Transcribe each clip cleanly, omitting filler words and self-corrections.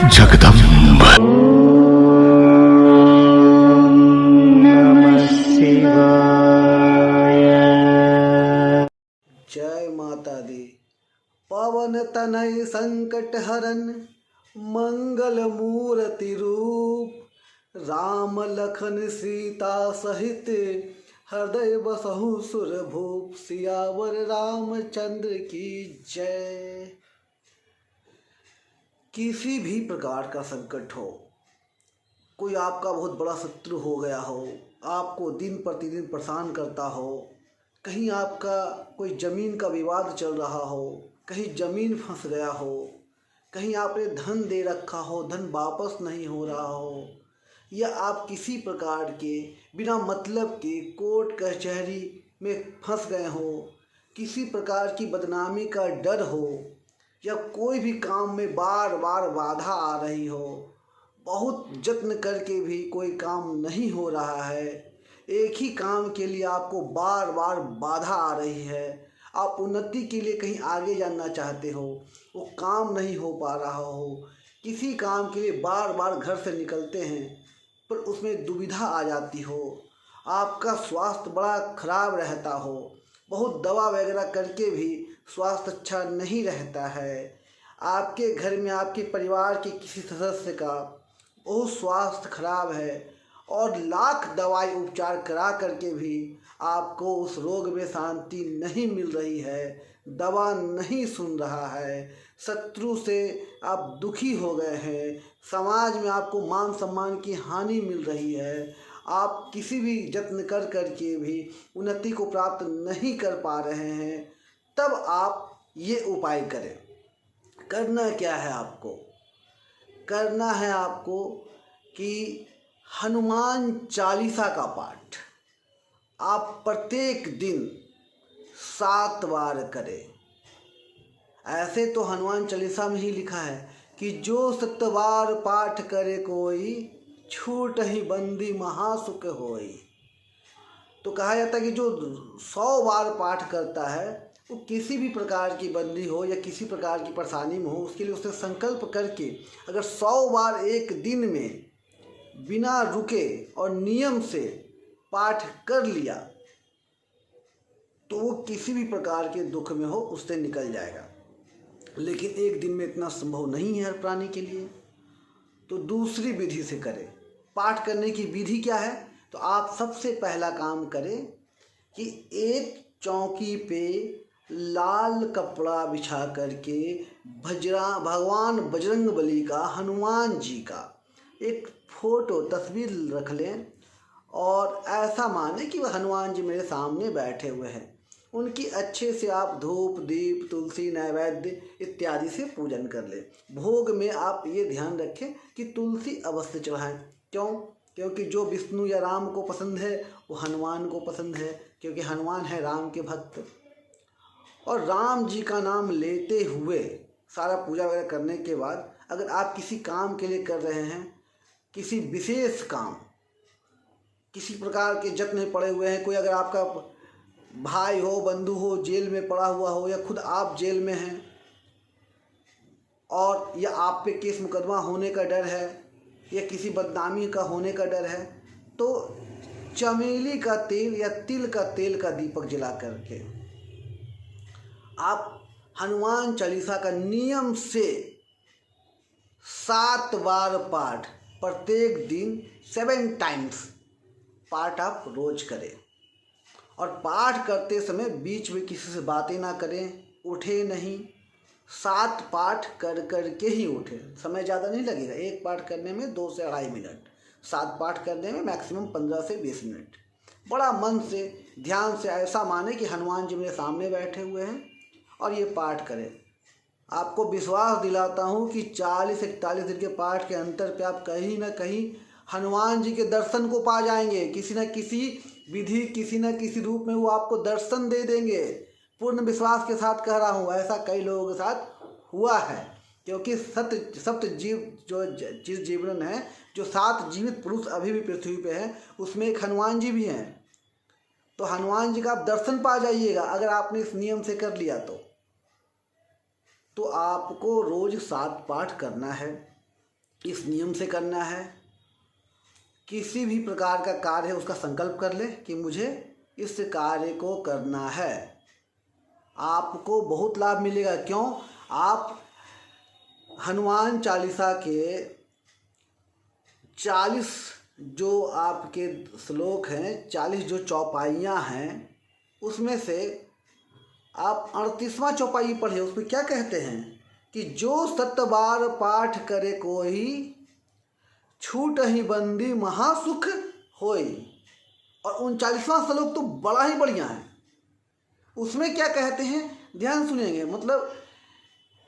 जगदम्ब। जय माता दी। पवन तनय संकट हरन मंगल मूर्ति रूप, राम लखन सीता सहित हृदय बसहु सुर भूप। सियावर रामचंद्र की जय। किसी भी प्रकार का संकट हो, कोई आपका बहुत बड़ा शत्रु हो गया हो, आपको दिन प्रतिदिन परेशान करता हो, कहीं आपका कोई ज़मीन का विवाद चल रहा हो, कहीं ज़मीन फंस गया हो, कहीं आपने धन दे रखा हो, धन वापस नहीं हो रहा हो, या आप किसी प्रकार के बिना मतलब के कोर्ट कचहरी में फंस गए हो, किसी प्रकार की बदनामी का डर हो, या कोई भी काम में बार बार बाधा आ रही हो, बहुत यत्न करके भी कोई काम नहीं हो रहा है, एक ही काम के लिए आपको बार बार बाधा आ रही है, आप उन्नति के लिए कहीं आगे जाना चाहते हो, वो काम नहीं हो पा रहा हो, किसी काम के लिए बार बार घर से निकलते हैं पर उसमें दुविधा आ जाती हो, आपका स्वास्थ्य बड़ा खराब रहता हो, बहुत दवा वगैरह करके भी स्वास्थ्य अच्छा नहीं रहता है, आपके घर में आपके परिवार के किसी सदस्य का बहुत स्वास्थ्य खराब है और लाख दवाई उपचार करा करके भी आपको उस रोग में शांति नहीं मिल रही है, दवा नहीं सुन रहा है, शत्रु से आप दुखी हो गए हैं, समाज में आपको मान सम्मान की हानि मिल रही है, आप किसी भी यत्न कर करके भी उन्नति को प्राप्त नहीं कर पा रहे हैं, तब आप ये उपाय करें। करना क्या है आपको? करना है आपको कि हनुमान चालीसा का पाठ आप प्रत्येक दिन 7 बार करें। ऐसे तो हनुमान चालीसा में ही लिखा है कि जो 7 बार पाठ करे कोई, छूट ही बंदी महासुख होई। तो कहा जाता है कि जो 100 बार पाठ करता है वो किसी भी प्रकार की बंदी हो या किसी प्रकार की परेशानी में हो, उसके लिए उसने संकल्प करके अगर 100 बार एक दिन में बिना रुके और नियम से पाठ कर लिया तो वो किसी भी प्रकार के दुख में हो उससे निकल जाएगा। लेकिन एक दिन में इतना संभव नहीं है हर प्राणी के लिए, तो दूसरी विधि से करें। पाठ करने की विधि क्या है? तो आप सबसे पहला काम करें कि एक चौकी पे लाल कपड़ा बिछा करके भगवान बजरंगबली का, हनुमान जी का एक फोटो तस्वीर रख लें और ऐसा माने कि वह हनुमान जी मेरे सामने बैठे हुए हैं। उनकी अच्छे से आप धूप दीप तुलसी नैवेद्य इत्यादि से पूजन कर लें। भोग में आप ये ध्यान रखें कि तुलसी अवश्य चढ़ाएं। क्यों? क्योंकि जो विष्णु या राम को पसंद है वो हनुमान को पसंद है, क्योंकि हनुमान है राम के भक्त। और राम जी का नाम लेते हुए सारा पूजा वगैरह करने के बाद अगर आप किसी काम के लिए कर रहे हैं, किसी विशेष काम, किसी प्रकार के जत्न में पड़े हुए हैं, कोई अगर आपका भाई हो, बंधु हो, जेल में पड़ा हुआ हो, या खुद आप जेल में हैं और या आप पे केस मुकदमा होने का डर है या किसी बदनामी का होने का डर है, तो चमेली का तेल या तिल का तेल का दीपक जला करके आप हनुमान चालीसा का नियम से 7 बार पाठ प्रत्येक दिन 7 टाइम्स पाठ आप रोज करें। और पाठ करते समय बीच में किसी से बातें ना करें, उठे नहीं, 7 पाठ कर कर के ही उठे। समय ज़्यादा नहीं लगेगा, एक पाठ करने में 2 से 2.5 मिनट, 7 पाठ करने में मैक्सिमम 15 से 20 मिनट। बड़ा मन से ध्यान से ऐसा माने कि हनुमान जी मेरे सामने बैठे हुए हैं और ये पाठ करें। आपको विश्वास दिलाता हूँ कि 40-41 दिन के पाठ के अंतर पे आप कहीं ना कहीं हनुमान जी के दर्शन को पा जाएंगे। किसी न किसी विधि, किसी न किसी रूप में वो आपको दर्शन दे देंगे। पूर्ण विश्वास के साथ कह रहा हूँ, ऐसा कई लोगों के साथ हुआ है। क्योंकि सप्त जीव जो जिस जीवन है, जो 7 जीवित पुरुष अभी भी पृथ्वी पे हैं, उसमें एक हनुमान जी भी हैं। तो हनुमान जी का आप दर्शन पा जाइएगा अगर आपने इस नियम से कर लिया तो आपको रोज 7 पाठ करना है। इस नियम से करना है। किसी भी प्रकार का कार्य है उसका संकल्प कर ले कि मुझे इस कार्य को करना है, आपको बहुत लाभ मिलेगा। क्यों? आप हनुमान चालीसा के 40 जो आपके श्लोक हैं, 40 जो चौपाइयाँ हैं, उसमें से आप 38वां चौपाई पढ़े। उसमें क्या कहते हैं कि जो 7 बार पाठ करे कोई, छूट ही बंदी महासुख होई। और 39वां श्लोक तो बड़ा ही बढ़िया है। उसमें क्या कहते हैं, ध्यान सुनेंगे। मतलब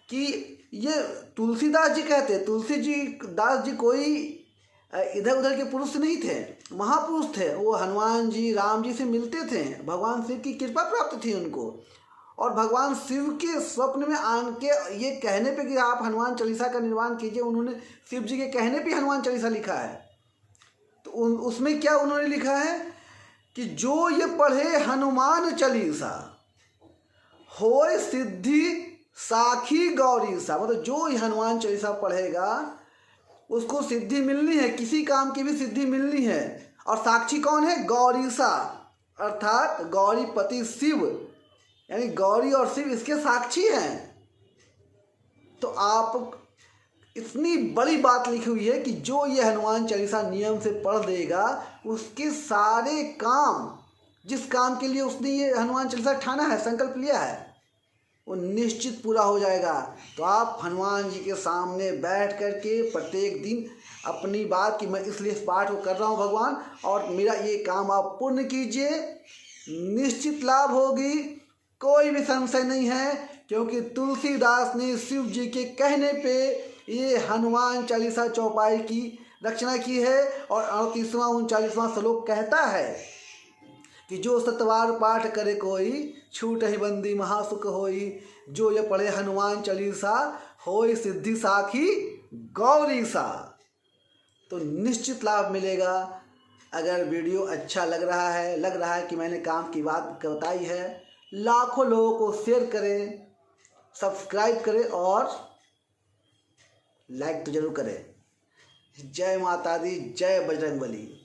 कि ये तुलसीदास जी कहते हैं, दास जी कोई इधर उधर के पुरुष नहीं थे, महापुरुष थे। वो हनुमान जी, राम जी से मिलते थे, भगवान शिव की कृपा प्राप्त थी उनको। और भगवान शिव के स्वप्न में आन के ये कहने पे कि आप हनुमान चालीसा का निर्माण कीजिए, उन्होंने शिव जी के कहने पे हनुमान चालीसा लिखा है। तो उसमें क्या उन्होंने लिखा है कि जो ये पढ़े हनुमान चालीसा होए सिद्धि साखी गौरी सा। मतलब जो ये हनुमान चालीसा पढ़ेगा उसको सिद्धि मिलनी है, किसी काम की भी सिद्धि मिलनी है। और साक्षी कौन है? गौरी सा, अर्थात गौरीपति शिव, यानी गौरी और शिव इसके साक्षी हैं। तो आप इतनी बड़ी बात लिखी हुई है कि जो ये हनुमान चालीसा नियम से पढ़ देगा, उसके सारे काम, जिस काम के लिए उसने ये हनुमान चालीसा ठाना है, संकल्प लिया है, वो निश्चित पूरा हो जाएगा। तो आप हनुमान जी के सामने बैठ करके प्रत्येक दिन अपनी बात कि मैं इसलिए इस पाठ को कर रहा हूँ भगवान, और मेरा ये काम आप पूर्ण कीजिए, निश्चित लाभ होगी, कोई भी संशय नहीं है। क्योंकि तुलसीदास ने शिव जी के कहने पे ये हनुमान चालीसा चौपाई की रचना की है। और 38वां 39वां श्लोक कहता है कि जो 7 बार पाठ करे कोई, छूट ही बंदी महासुख होई। जो ये पढ़े हनुमान चालीसा होई सिद्धि साखी गौरी सा। तो निश्चित लाभ मिलेगा। अगर वीडियो अच्छा लग रहा है कि मैंने काम की बात बताई है, लाखों लोगों को शेयर करें, सब्सक्राइब करें और लाइक तो जरूर करें। जय माता दी, जय बजरंगबली।